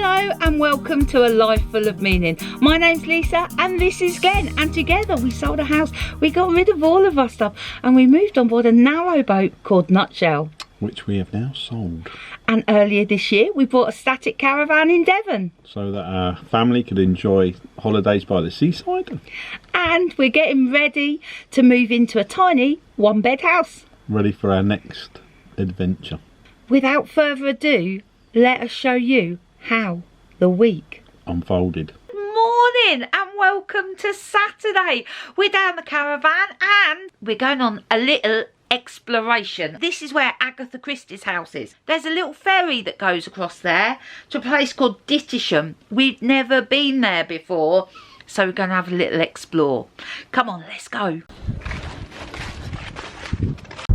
Hello and welcome to A Life Full of Meaning. My name's Lisa and this is Glenn, and together we sold a house, we got rid of all of our stuff and we moved on board a narrowboat called Nutshell, which we have now sold. And earlier this year we bought a static caravan in Devon so that our family could enjoy holidays by the seaside. And we're getting ready to move into a tiny one-bed house. Ready for our next adventure. Without further ado, let us show you how the week unfolded. Morning and welcome to Saturday. We're down the caravan and we're going on a little exploration. This is where Agatha Christie's house is. There's a little ferry that goes across there to a place called Dittisham. We've never been there before, so we're going to have a little explore. Come on, let's go.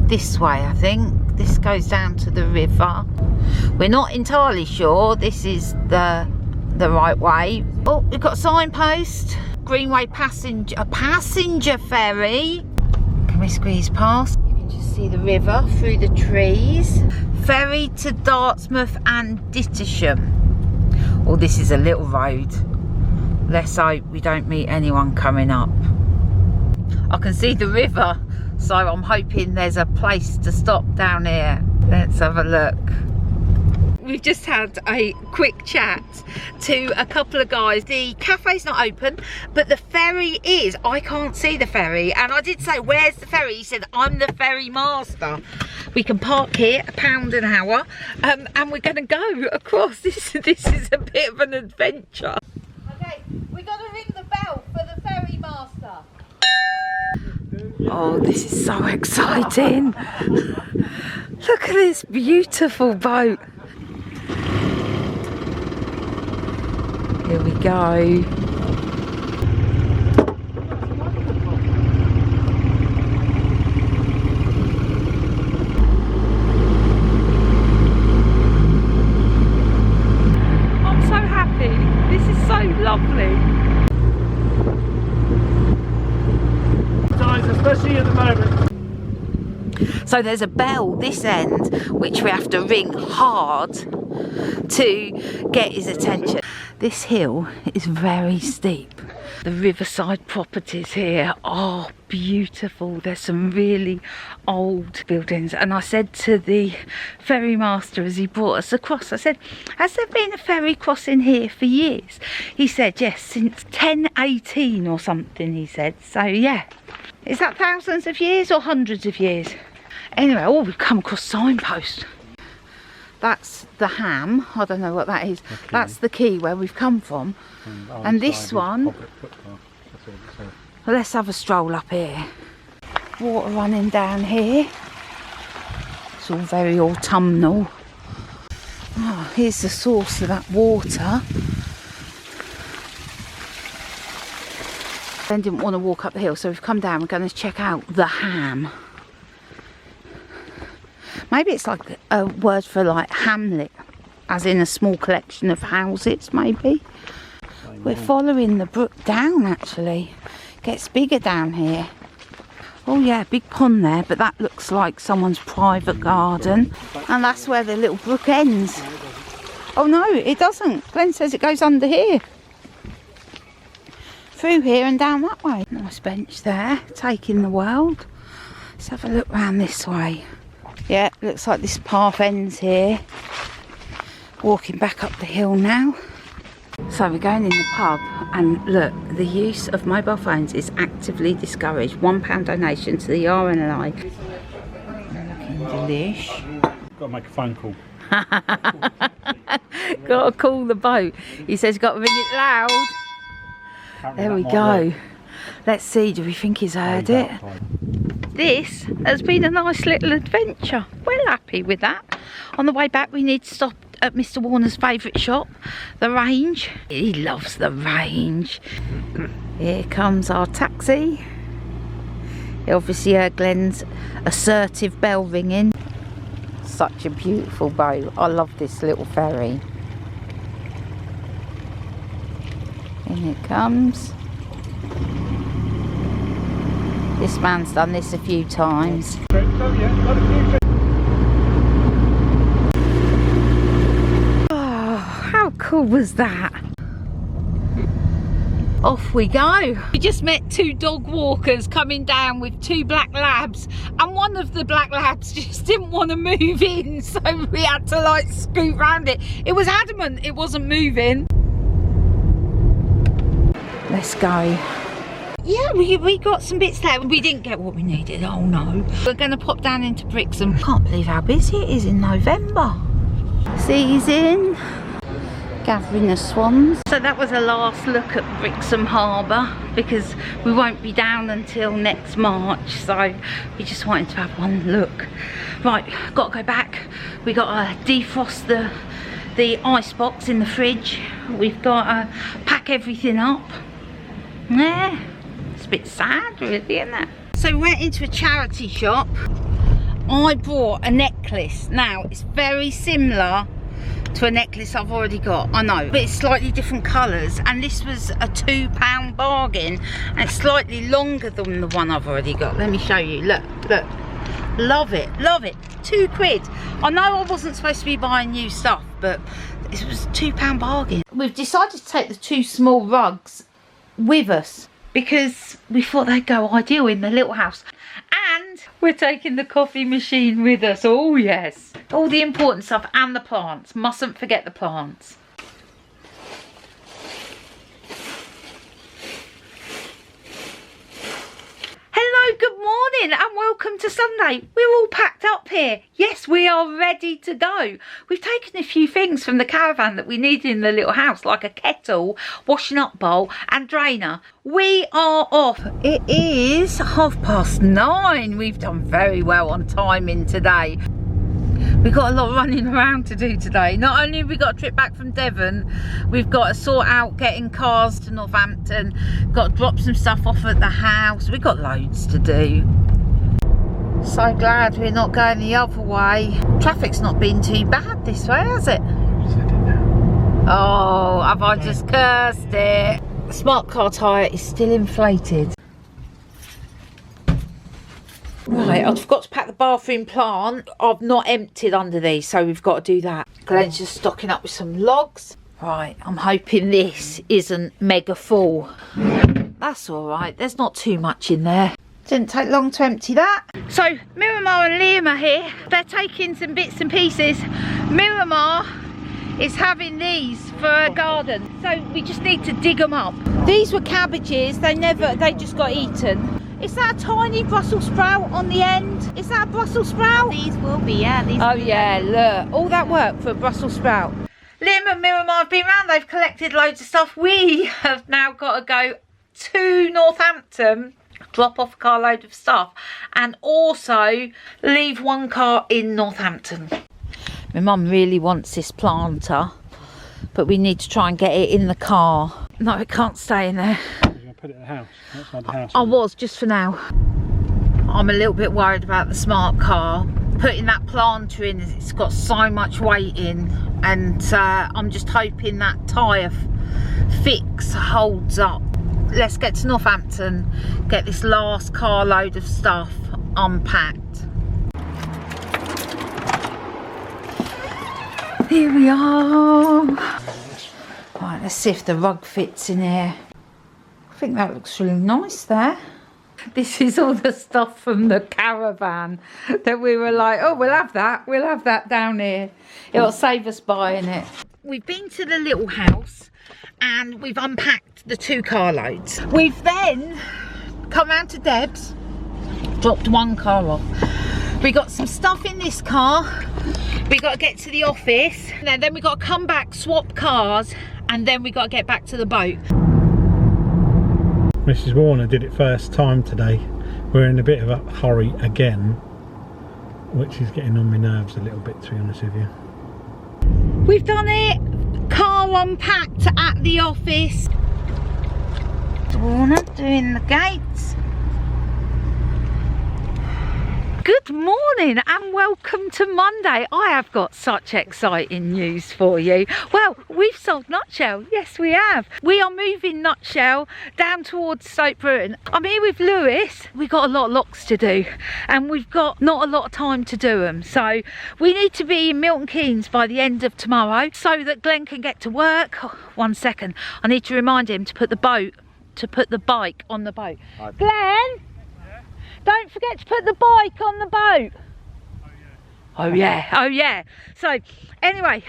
This way, I think. This goes down to the river. We're not entirely sure this is the right way. Oh, we've got a signpost. Greenway passenger ferry. Can we squeeze past? You can just see the river through the trees. Ferry to Dartmouth and Dittisham. Oh, this is a little road. Let's hope we don't meet anyone coming up. I can see the river, so I'm hoping there's a place to stop down here. Let's have a look. We've just had a quick chat to a couple of guys. The cafe's not open, but the ferry is. I can't see the ferry, and I did say, where's the ferry? He said, I'm the ferry master. We can park here, £1 an hour, and we're going to go across. This is a bit of an adventure. Okay, we got to ring the bell for the ferry master. Oh, this is so exciting. Look at this beautiful boat. Here we go. I'm so happy. This is so lovely. Especially at the moment. So there's a bell this end which we have to ring hard to get his attention. This hill is very steep. The riverside properties here are beautiful. There's some really old buildings, and I said to the ferry master as he brought us across, I said, has there been a ferry crossing here for years? He said yes, since 1018 or something, he said. So yeah. Is that thousands of years or hundreds of years? Anyway, oh, we've come across signpost. That's the Ham. I don't know what that is. That's the quay where we've come from. And this one, well, let's have a stroll up here. Water running down here. It's all very autumnal. Oh, here's the source of that water. Ben didn't want to walk up the hill, so we've come down. We're going to check out the Ham. Maybe it's like a word for like hamlet, as in a small collection of houses, maybe. We're following the brook down, actually. Gets bigger down here. Oh yeah, big pond there, but that looks like someone's private garden. And that's where the little brook ends. Oh no, it doesn't. Glenn says it goes under here. Through here and down that way. Nice bench there, taking the world. Let's have a look round this way. Yeah, looks like this path ends here. Walking back up the hill now. So we're going in the pub, and look, the use of mobile phones is actively discouraged. £1 donation to the RNLI. Looking delish. Got to make a phone call. Got to call the boat. He says got to ring it loud. There we go. Let's see, do we think he's heard it? This has been a nice little adventure. We're happy with that. On the way back we need to stop at Mr. Warner's favourite shop, the Range. He loves the Range. Here comes our taxi. You obviously heard Glenn's assertive bell ringing. Such a beautiful boat. I love this little ferry. In it comes. This man's done this a few times. Oh, how cool cool was that? Off we go. We just met two dog walkers coming down with two black labs, and one of the black labs just didn't want to move in, so we had to like scoot round it. It was adamant it wasn't moving. Let's go. Yeah, we got some bits there. We didn't get what we needed, oh no. We're going to pop down into Brixham. Can't believe how busy it is in November. Season. Gathering the swans. So that was a last look at Brixham Harbour, because we won't be down until next March, so we just wanted to have one look. Right, got to go back. We got to defrost the ice box in the fridge. We've got to pack everything up. Yeah, it's a bit sad really, isn't it? So we went into a charity shop. I bought a necklace. Now it's very similar to a necklace I've already got, I know, but it's slightly different colours, and this was a £2 bargain, and it's slightly longer than the one I've already got. Let me show you. Look, look, love it, love it. £2. I know I wasn't supposed to be buying new stuff, but it was a £2 bargain. We've decided to take the two small rugs with us because we thought they'd go ideal in the little house. And we're taking the coffee machine with us. Oh yes, all the important stuff, and the plants. Mustn't forget the plants. Hello, good morning and welcome to Sunday. We're all packed up here. Yes, we are ready to go. We've taken a few things from the caravan that we need in the little house, like a kettle, washing up bowl and drainer. We are off. It is 9:30. We've done very well on timing today. We've got a lot of running around to do today. Not only have we got a trip back from Devon, we've got to sort out getting cars to Northampton, got to drop some stuff off at the house. We've got loads to do. So glad we're not going the other way. Traffic's not been too bad this way, has it? Oh, have I just cursed it? The smart car tyre is still inflated. Right, I forgot to pack the bathroom plant. I've not emptied under these, so we've got to do that. Glenn's just stocking up with some logs. Right, I'm hoping this isn't mega full. That's all right, there's not too much in there. Didn't take long to empty that. So Miramar and Liam are here. They're taking some bits and pieces. Miramar is having these for a garden, so we just need to dig them up. These were cabbages. They just got eaten. Is that a tiny Brussels sprout on the end? Is that a Brussels sprout? These will be, yeah. These oh yeah, look, all that work for a Brussels sprout. Liam and Miramar have been round, they've collected loads of stuff. We have now got to go to Northampton, drop off a carload of stuff, and also leave one car in Northampton. My mum really wants this planter, but we need to try and get it in the car. No, it can't stay in there. Put it in the house, outside the house. I was, just for now. I'm a little bit worried about the smart car. Putting that planter in, it's got so much weight in, and I'm just hoping that tyre fix holds up. Let's get to Northampton, get this last carload of stuff unpacked. Here we are. Right, let's see if the rug fits in here. I think that looks really nice there. This is all the stuff from the caravan that we were like, oh, we'll have that down here. It'll save us buying it. We've been to the little house and we've unpacked the 2 carloads. We've then come round to Deb's, dropped one car off. We got some stuff in this car. We got to get to the office. And then we got to come back, swap cars, and then we got to get back to the boat. Mrs. Warner did it first time today. We're in a bit of a hurry again, which is getting on my nerves a little bit, to be honest with you. We've done it. Car unpacked at the office. Warner doing the gates. Good Good morning and welcome to Monday. I have got such exciting news for you. Well, we've sold Nutshell. Yes, we have. We are moving Nutshell down towards Stoke Bruton. I'm here with Lewis. We've got a lot of locks to do and we've got not a lot of time to do them. So we need to be in Milton Keynes by the end of tomorrow so that Glenn can get to work. Oh, 1 second. I need to remind him to put the bike on the boat. Glenn! Don't forget to put the bike on the boat. Oh yeah, oh yeah. So anyway,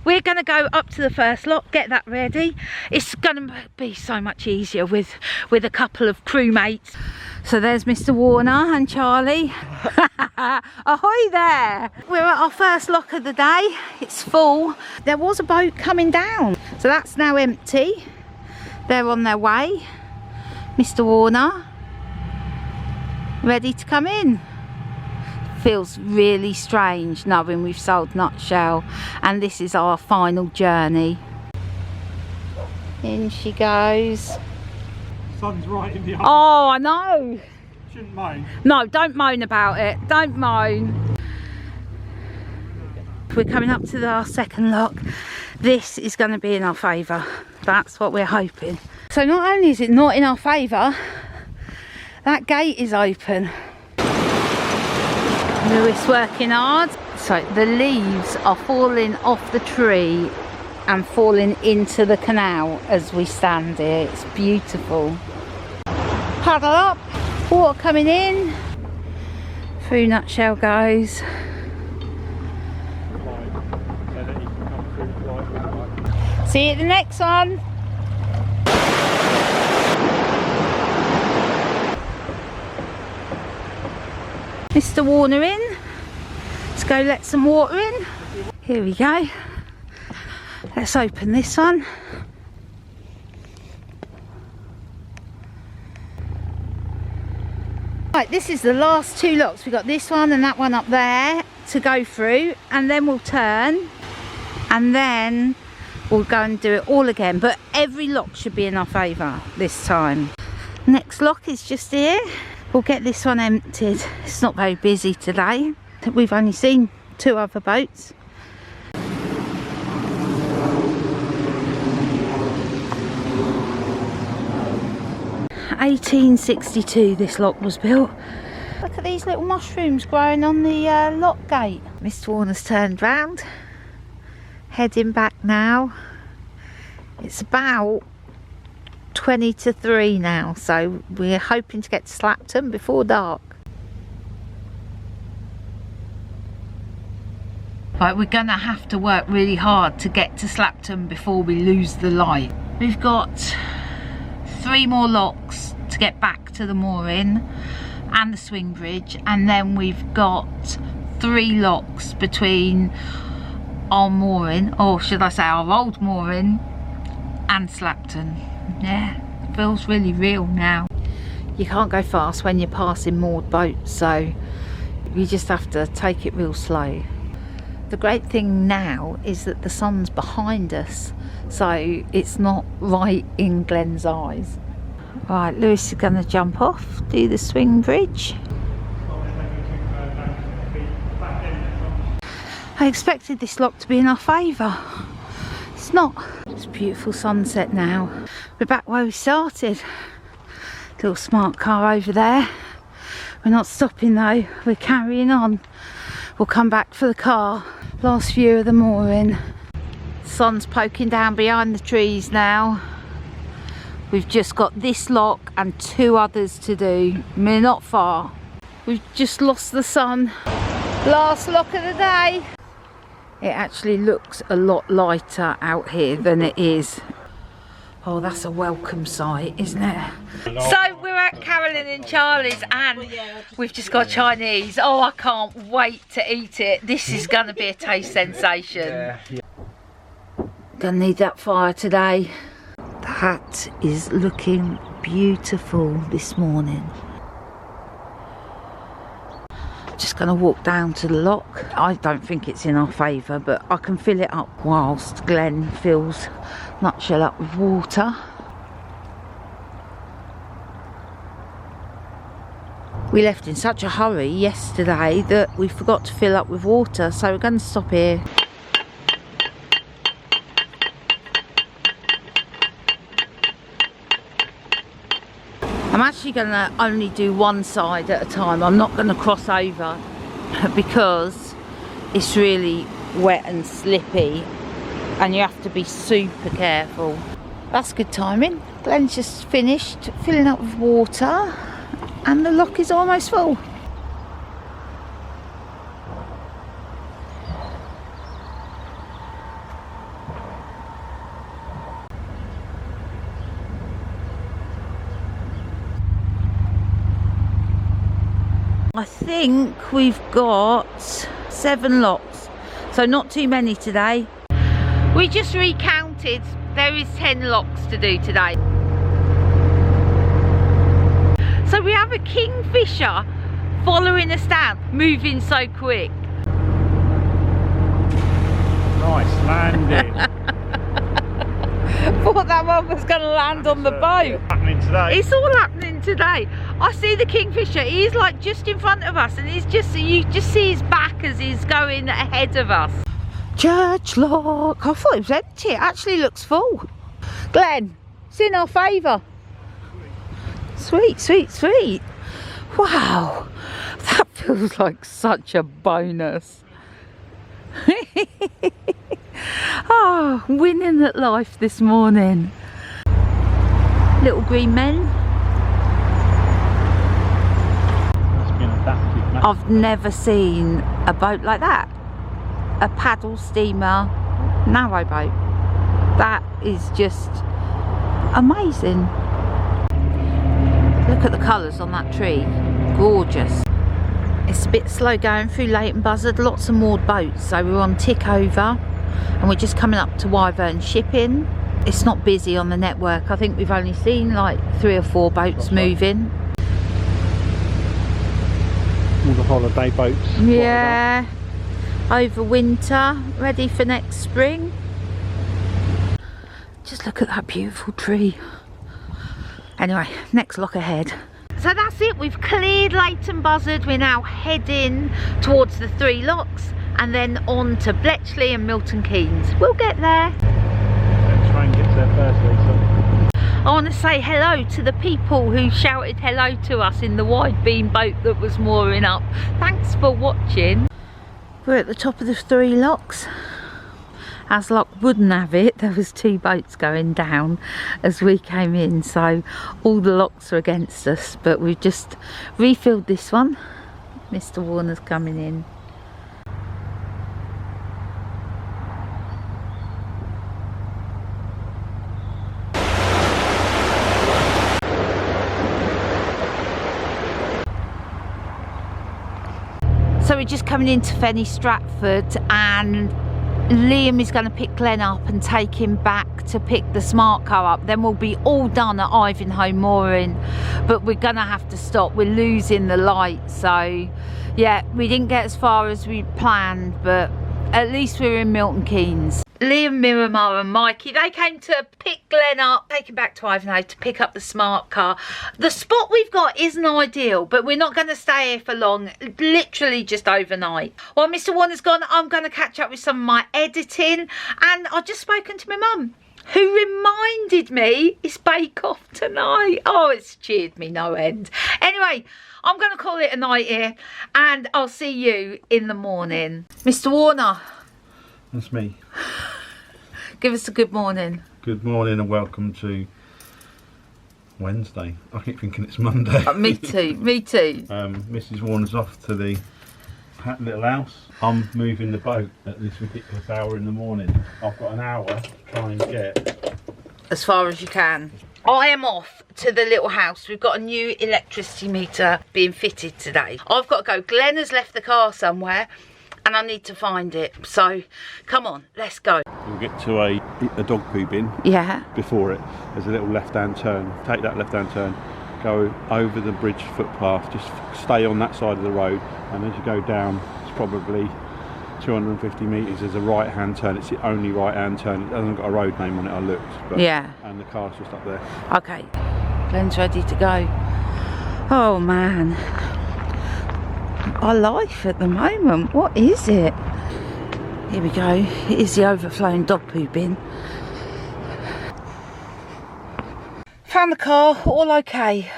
we're going to go up to the first lock, get that ready. It's going to be so much easier with a couple of crewmates. So there's Mr. Warner and Charlie. Ahoy there. We're at our first lock of the day. It's full. There was a boat coming down, so that's now empty. They're on their way. Mr. Warner, ready to come in. Feels really strange knowing we've sold Nutshell and this is our final journey. In she goes. Sun's right in the eye. Oh, I know. Shouldn't moan. No, don't moan about it. Don't moan. We're coming up to our second lock. This is going to be in our favour. That's what we're hoping. So not only is it not in our favour, that gate is open. Lewis working hard. So the leaves are falling off the tree and falling into the canal as we stand here. It's beautiful. Paddle up, water coming in. Through Nutshell goes. See you at the next one. Mr. Warner in. Let's go let some water in. Here we go. Let's open this one. Right, this is the last two locks. We've got this one and that one up there to go through, and then we'll turn and then we'll go and do it all again. But every lock should be in our favour this time. Next lock is just here. We'll get this one emptied. It's not very busy today. We've only seen 2 other boats. (1862) this lock was built. Look at these little mushrooms growing on the lock gate. Mr. Warner's turned round, heading back now. It's about 20 to 3 now, so we're hoping to get to Slapton before dark. Right, we're gonna have to work really hard to get to Slapton before we lose the light. We've got 3 more locks to get back to the mooring and the swing bridge, and then we've got 3 locks between our mooring, or should I say our old mooring, and Slapton. Yeah, it feels really real now. You can't go fast when you're passing moored boats, so you just have to take it real slow. The great thing now is that the sun's behind us, so it's not right in Glenn's eyes. Right, Lewis is going to jump off, do the swing bridge. I expected this lock to be in our favour. It's not. It's a beautiful sunset now. We're back where we started. Little smart car over there. We're not stopping though, we're carrying on. We'll come back for the car. Last view of the mooring. Sun's poking down behind the trees now. We've just got this lock and 2 others to do. We're not far. We've just lost the sun. Last lock of the day. It actually looks a lot lighter out here than it is. Oh, that's a welcome sight, isn't it? So we're at Carolyn and Charlie's and we've just got Chinese. Oh, I can't wait to eat it. This is going to be a taste sensation. Gonna need that fire today. That is looking beautiful this morning. Just going to walk down to the lock. I don't think it's in our favour, but I can fill it up whilst Glenn fills Nutshell up with water. We left in such a hurry yesterday that we forgot to fill up with water, so we're going to stop here. I'm actually going to only do one side at a time. I'm not going to cross over because it's really wet and slippy and you have to be super careful. That's good timing. Glenn's just finished filling up with water and the lock is almost full. I think we've got 7 locks, so not too many today. We just recounted, there is 10 locks to do today. So we have a kingfisher following us down, moving so quick. Nice landing. Thought that one was going to land on the boat. Happening today. It's all happening today. I see the kingfisher. He's like just in front of us, and he's just, you just see his back as he's going ahead of us. Church lock. I thought it was empty. It actually looks full. Glenn, it's in our favour. Sweet, sweet, sweet. Wow, that feels like such a bonus. Oh, winning at life this morning. Little green men. It's been adapted. I've never seen a boat like that. A paddle steamer, narrowboat. That is just amazing. Look at the colours on that tree. Gorgeous. It's a bit slow going through Leighton Buzzard. Lots of moored boats. So we're on tick over. And we're just coming up to Wyvern shipping. It's not busy on the network. I think we've only seen like 3 or 4 boats moving. All the holiday boats. Yeah, over winter, ready for next spring. Just look at that beautiful tree. Anyway, next lock ahead. So that's it, we've cleared Leighton Buzzard. We're now heading towards the 3 locks and then on to Bletchley and Milton Keynes. We'll get there. Let's try and get there first, Lisa. I want to say hello to the people who shouted hello to us in the wide beam boat that was mooring up. Thanks for watching. We're at the top of the 3 locks. As luck wouldn't have it, there was 2 boats going down as we came in, so all the locks are against us, but we've just refilled this one. Mr. Warner's coming in. So we're just coming into Fenny Stratford and Liam is going to pick Glenn up and take him back to pick the smart car up. Then we'll be all done at Ivanhoe mooring, but we're going to have to stop. We're losing the light, so yeah, we didn't get as far as we planned, but at least we're in Milton Keynes. Liam, Miramar and Mikey, they came to pick Glenn up, take him back to Ivanhoe to pick up the smart car. The spot we've got isn't ideal, but we're not going to stay here for long, literally just overnight. While Mr. Warner's gone, I'm going to catch up with some of my editing, and I've just spoken to my mum, who reminded me it's Bake Off tonight. Oh, it's cheered me no end. Anyway, I'm going to call it a night here, and I'll see you in the morning. Mr. Warner. That's me. Give us a good morning. Good morning and welcome to Wednesday. I keep thinking it's Monday. Me too, me too. Mrs. Warner's off to the little house. I'm moving the boat at this ridiculous hour in the morning. I've got an hour to try and get as far as you can. I am off to the little house. We've got a new electricity meter being fitted today. I've got to go. Glenn has left the car somewhere and I need to find it. So come on, let's go. We'll get to a dog poo bin. Yeah. Before it, there's a little left-hand turn. Take that left-hand turn, go over the bridge footpath, just stay on that side of the road, and as you go down, it's probably 250 metres, there's a right-hand turn. It's the only right-hand turn. It hasn't got a road name on it, I looked. But, yeah. And the car's just up there. Okay, Glenn's ready to go. Oh man. our life at the moment. What is it? Here we go. It is the overflowing dog poo bin. Found the car, all okay.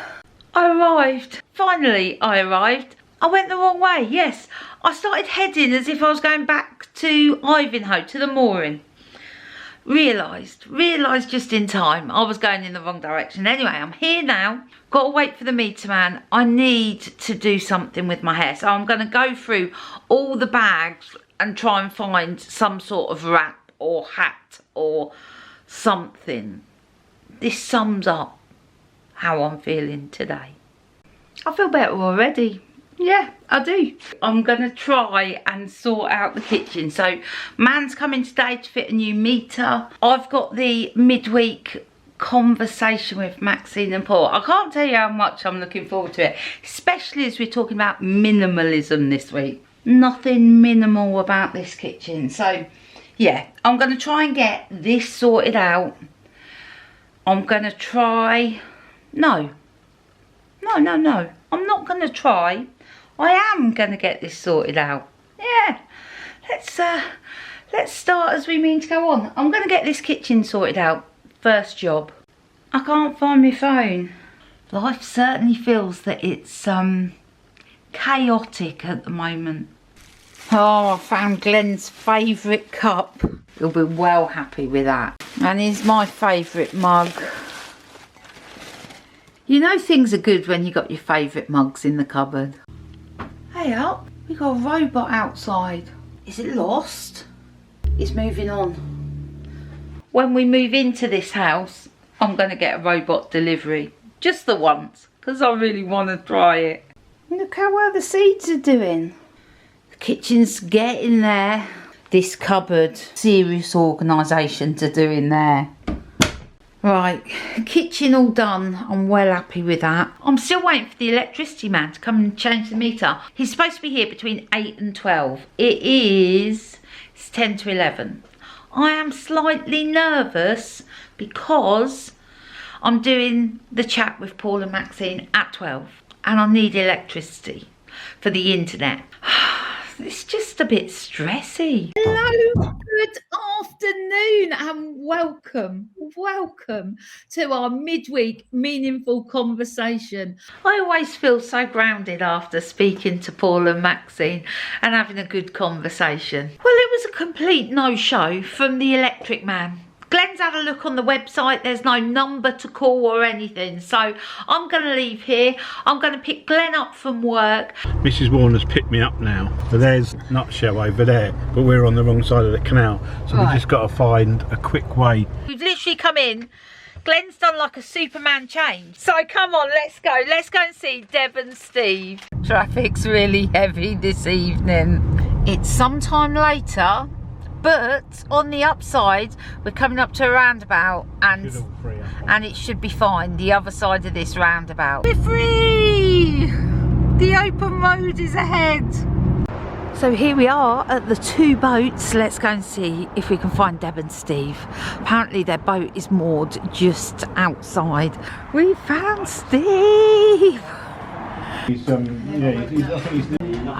I arrived. Finally, I arrived. I went the wrong way, yes. I started heading as if I was going back to Ivanhoe, to the mooring. Realised just in time I was going in the wrong direction. Anyway, I'm here now. Got to wait for the meter man. I need to do something with my hair. So I'm going to go through all the bags and try and find some sort of wrap or hat or something. This sums up how I'm feeling today. I feel better already. Yeah, I do. I'm going to try and sort out the kitchen. So, man's coming today to fit a new meter. I've got the midweek conversation with Maxine and Paul. I can't tell you how much I'm looking forward to it. Especially as we're talking about minimalism this week. Nothing minimal about this kitchen. So, yeah, I'm going to try and get this sorted out. I'm going to try... No. I'm not going to try. I am going to get this sorted out. Yeah. Let's start as we mean to go on. I'm going to get this kitchen sorted out. First job. I can't find my phone. Life certainly feels that it's chaotic at the moment. Oh, I found Glenn's favourite cup. He'll be well happy with that. And here's my favourite mug. You know things are good when you got your favourite mugs in the cupboard. Hey up, we got a robot outside. Is it lost? It's moving on. When we move into this house, I'm going to get a robot delivery. Just the once, because I really want to try it. Look how well the seeds are doing. The kitchen's getting there. This cupboard, serious organisation to do in there. Right, kitchen all done. I'm well happy with that. I'm still waiting for the electricity man to come and change the meter. He's supposed to be here between 8 and 12. It's 10 to 11. I am slightly nervous because I'm doing the chat with Paul and Maxine at 12 and I need electricity for the internet. It's just a bit stressy. Hello, good afternoon and welcome to our midweek meaningful conversation. I always feel so grounded after speaking to Paul and Maxine and having a good conversation. Well, it was a complete no-show from the electric man. Glenn's had a look on the website. There's no number to call or anything. So I'm going to leave here. I'm going to pick Glenn up from work. Mrs. Warner's picked me up now. So there's Nutshell over there, but we're on the wrong side of the canal. So we've just got to find a quick way. We've literally come in. Glenn's done like a Superman change. So come on, let's go. Let's go and see Deb and Steve. Traffic's really heavy this evening. It's sometime later. But on the upside, we're coming up to a roundabout and it should be fine, the other side of this roundabout. We're free! The open road is ahead. So here we are at the two boats. Let's go and see if we can find Deb and Steve. Apparently their boat is moored just outside. We found Steve! I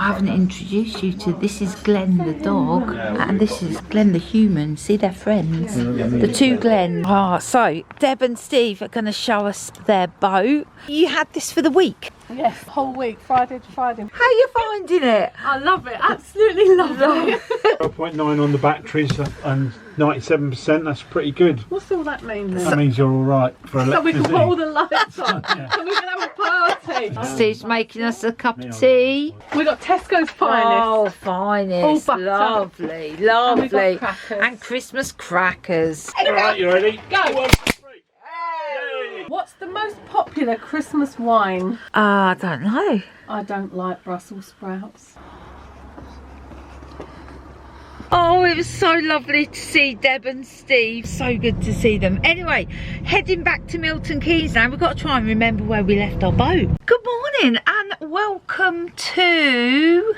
haven't introduced you to, this is Glenn the dog and this is Glenn the human. See, they're friends, the two Glens. So Deb and Steve are going to show us their boat. You had this for the week? Yes, whole week, Friday to Friday. How are you finding it? I love it, absolutely love it. 0.9 on the batteries and 97%, that's pretty good. What's all that mean then? That means you're alright for So we electricity. can put all the lights on, so we can have a party. Steve's making us a cup of tea. We got Tesco's finest. Oh, finest. All butter. Lovely, And we lovely. got crackers. And Christmas crackers. Alright, you ready? Go! What's the most popular Christmas wine? I don't know. I don't like Brussels sprouts. Oh, it was so lovely to see Deb and Steve. So good to see them. Anyway, heading back to Milton Keynes now. We've got to try and remember where we left our boat. Good morning and welcome to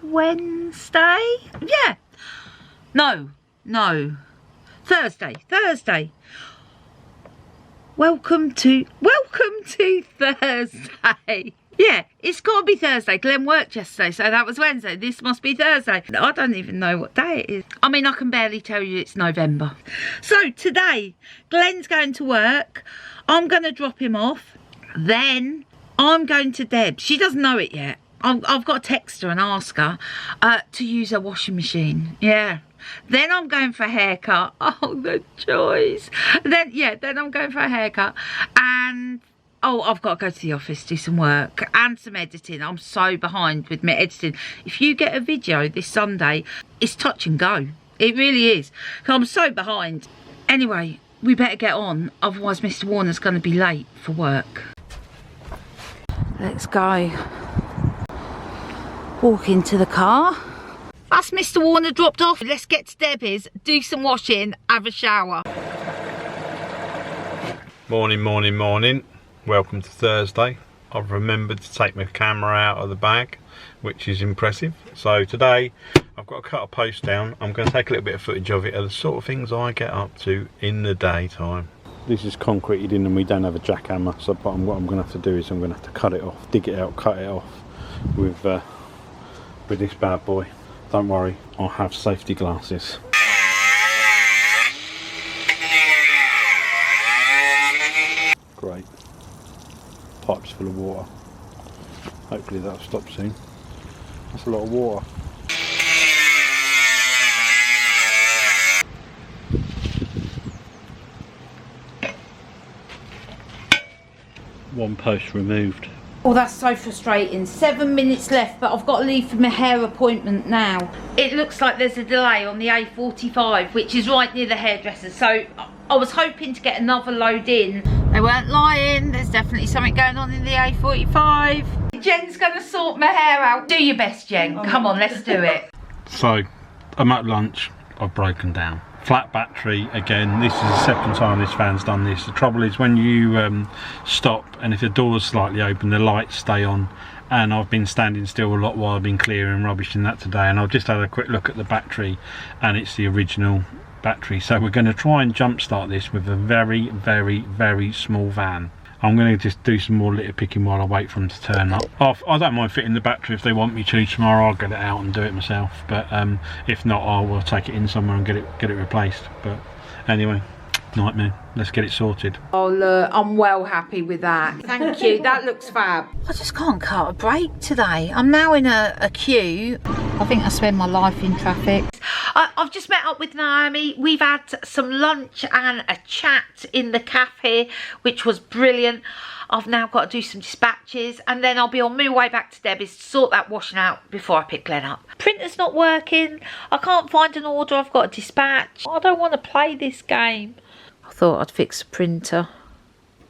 Wednesday? Yeah. No. Thursday. Welcome to Thursday. Yeah, it's got to be Thursday. Glenn worked yesterday, so that was Wednesday. This must be Thursday. I don't even know what day it is. I mean, I can barely tell you it's November. So today, Glenn's going to work. I'm going to drop him off. Then I'm going to Deb. She doesn't know it yet. I've got to text her and ask her to use her washing machine. Yeah. Then I'm going for a haircut. Oh, the joys. Then I'm going for a haircut. And oh, I've got to go to the office, do some work and some editing. I'm so behind with my editing. If you get a video this Sunday, it's touch and go. It really is. I'm so behind. Anyway, we better get on. Otherwise, Mr. Warner's going to be late for work. Let's go. Walk into the car. That's Mr. Warner dropped off. Let's get to Debbie's, do some washing, have a shower. Morning, morning, morning. Welcome to Thursday. I've remembered to take my camera out of the bag, which is impressive. So today I've got to cut a post down. I'm going to take a little bit of footage of it, of the sort of things I get up to in the daytime. This is concreted in and we don't have a jackhammer, so what I'm going to have to do is I'm going to have to cut it off, dig it out, cut it off with this bad boy. Don't worry, I'll have safety glasses. Great. Pipes full of water. Hopefully that'll stop soon. That's a lot of water. One post removed. Oh, that's so frustrating. 7 minutes left, but I've got to leave for my hair appointment now. It looks like there's a delay on the A45, which is right near the hairdresser. So I was hoping to get another load in. They weren't lying. There's definitely something going on in the A45. Jen's going to sort my hair out. Do your best, Jen. Come on, let's do it. So, I'm at lunch. I've broken down. Flat battery again. This is the second time this van's done this. The trouble is when you stop and if the door's slightly open, the lights stay on, and I've been standing still a lot while I've been clearing rubbish and that today, and I've just had a quick look at the battery and it's the original battery. So we're going to try and jump start this with a very, very, very small van. I'm going to just do some more litter picking while I wait for them to turn up. I don't mind fitting the battery if they want me to tomorrow. I'll get it out and do it myself. But if not, I will take it in somewhere and get it replaced. But anyway, nightmare. Let's get it sorted. Oh look, I'm well happy with that. Thank you. That looks fab. I just can't cut a break today. I'm now in a queue. I think I spend my life in traffic. I've just met up with Naomi. We've had some lunch and a chat in the cafe, which was brilliant. I've now got to do some dispatches and then I'll be on my way back to Debbie's to sort that washing out before I pick Glenn up. Printer's not working. I can't find an order I've got to dispatch. I don't want to play this game. I thought I'd fix a printer.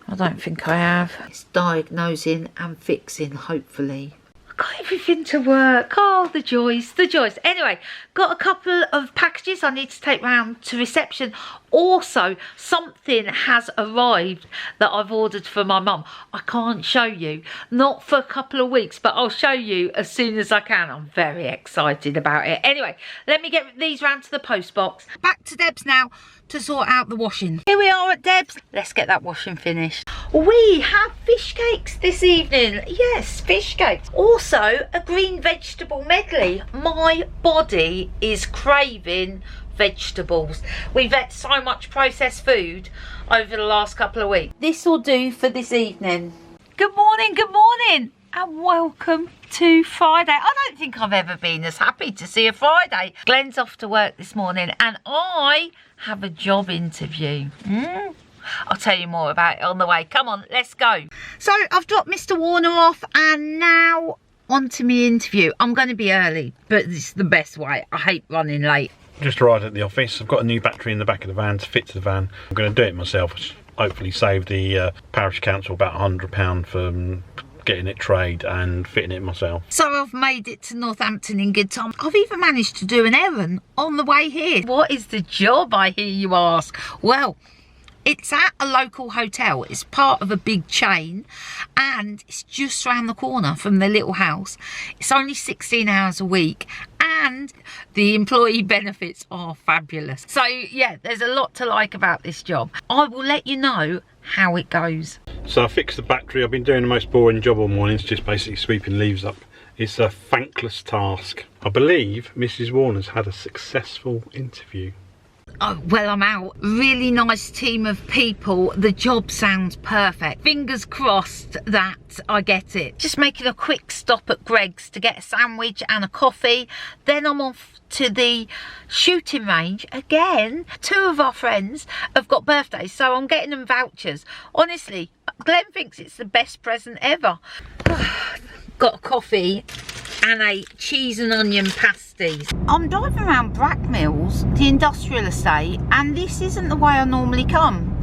I don't think I have. It's diagnosing and fixing, hopefully. Got everything to work. Oh, the joys, the joys. Anyway, got a couple of packages I need to take round to reception. Also, something has arrived that I've ordered for my mum. I can't show you, not for a couple of weeks, but I'll show you as soon as I can. I'm very excited about it. Anyway, let me get these round to the post box. Back to Deb's now to sort out the washing. Here we are at Deb's. Let's get that washing finished. We have fish cakes this evening. Yes, fish cakes. Also, a green vegetable medley. My body is craving vegetables. We've had so much processed food over the last couple of weeks. This will do for this evening. Good morning, and welcome to Friday. I don't think I've ever been as happy to see a Friday. Glenn's off to work this morning and I have a job interview. I'll tell you more about it on the way. Come on, let's go. So I've dropped Mr. Warner off and now on to my interview. I'm going to be early, but it's the best way. I hate running late. Just arrived at the office. I've got a new battery in the back of the van to fit to the van. I'm going to do it myself. Hopefully save the parish council about £100 for getting it trade and fitting it myself. So I've made it to Northampton in good time. I've even managed to do an errand on the way here. What is the job, I hear you ask? Well, it's at a local hotel. It's part of a big chain and it's just around the corner from the little house. It's only 16 hours a week and the employee benefits are fabulous. So yeah, there's a lot to like about this job. I will let you know how it goes. So I fixed the battery. I've been doing the most boring job all morning. It's just basically sweeping leaves up. It's a thankless task. I believe Mrs. Warner's had a successful interview. Oh, well, I'm out. Really nice team of people. The job sounds perfect. Fingers crossed that I get it. Just making a quick stop at Greg's to get a sandwich and a coffee. Then I'm off to the shooting range again. 2 of our friends have got birthdays, so I'm getting them vouchers. Honestly, Glenn thinks it's the best present ever. Got a coffee and a cheese and onion pasties. I'm driving around Brackmills, the industrial estate, and this isn't the way I normally come.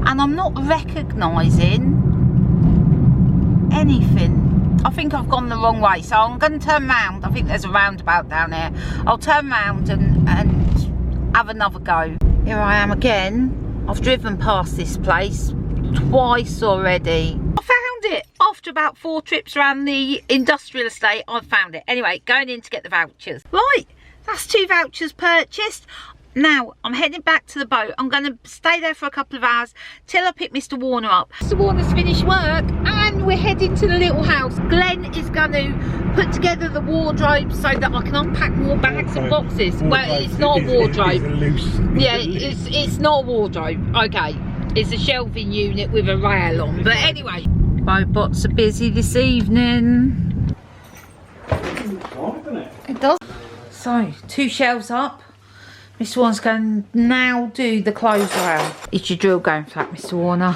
And I'm not recognising anything. I think I've gone the wrong way, so I'm going to turn round. I think there's a roundabout down here. I'll turn round and have another go. Here I am again. I've driven past this place twice already. I found it after about 4 trips around the industrial estate. I found it. Anyway, going in to get the vouchers. Right, that's 2 vouchers purchased. Now I'm heading back to the boat. I'm going to stay there for a couple of hours till I pick Mr. Warner up. Mr. Warner's finished work and we're heading to the little house. Glenn is going to put together the wardrobe so that I can unpack more bags and boxes. Well, it's not a wardrobe. Yeah, it's not a wardrobe. Okay, it's a shelving unit with a rail on. But anyway, boats are busy this evening. It does. So 2 shelves up. Mr. Warner's going to now do the clothes around. Is your drill going flat, Mr. Warner?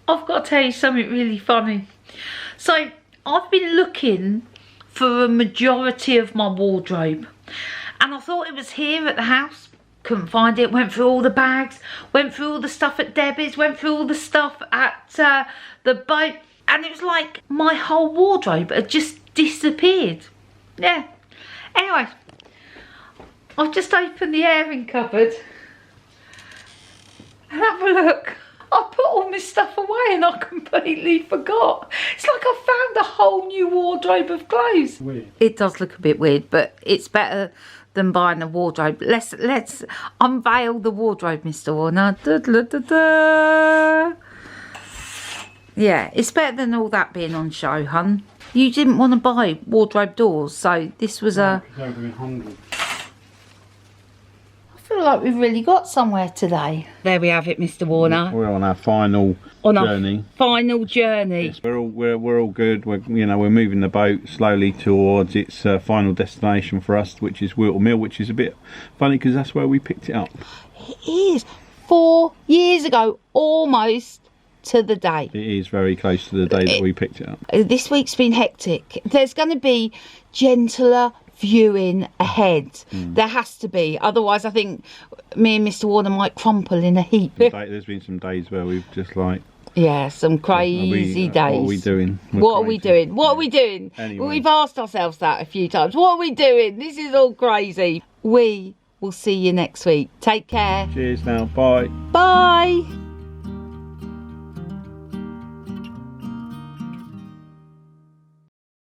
I've got to tell you something really funny. So I've been looking for a majority of my wardrobe and I thought it was here at the house. Couldn't find it. Went through all the bags, went through all the stuff at Debbie's, went through all the stuff at the boat, and it was like my whole wardrobe had just disappeared. Yeah. Anyway, I've just opened the airing cupboard and have a look. I put all my stuff away and I completely forgot. It's like I found a whole new wardrobe of clothes. Weird. It does look a bit weird, but it's better than buying a wardrobe. Let's unveil the wardrobe, Mr. Warner. Da, da, da, da. Yeah, it's better than all that being on show, hun. You didn't want to buy wardrobe doors, so this was a... I feel like we've really got somewhere today. There we have it, Mr. Warner. We're on our final journey. Final journey. Yes, we're all good. We're moving the boat slowly towards its final destination for us, which is Moulton Mill, which is a bit funny because that's where we picked it up. It is 4 years ago, almost to the day. It is very close to the day that we picked it up. This week's been hectic. There's going to be gentler viewing ahead. There has to be, otherwise I think me and Mr. Warner might crumple in a heap. There's been some days where we've just like, yeah, some crazy days. What are we doing? What are we doing? What are we doing? Anyway. We've asked ourselves that a few times. What are we doing? This is all crazy. We will see you next week. Take care. Cheers now. Bye. Bye.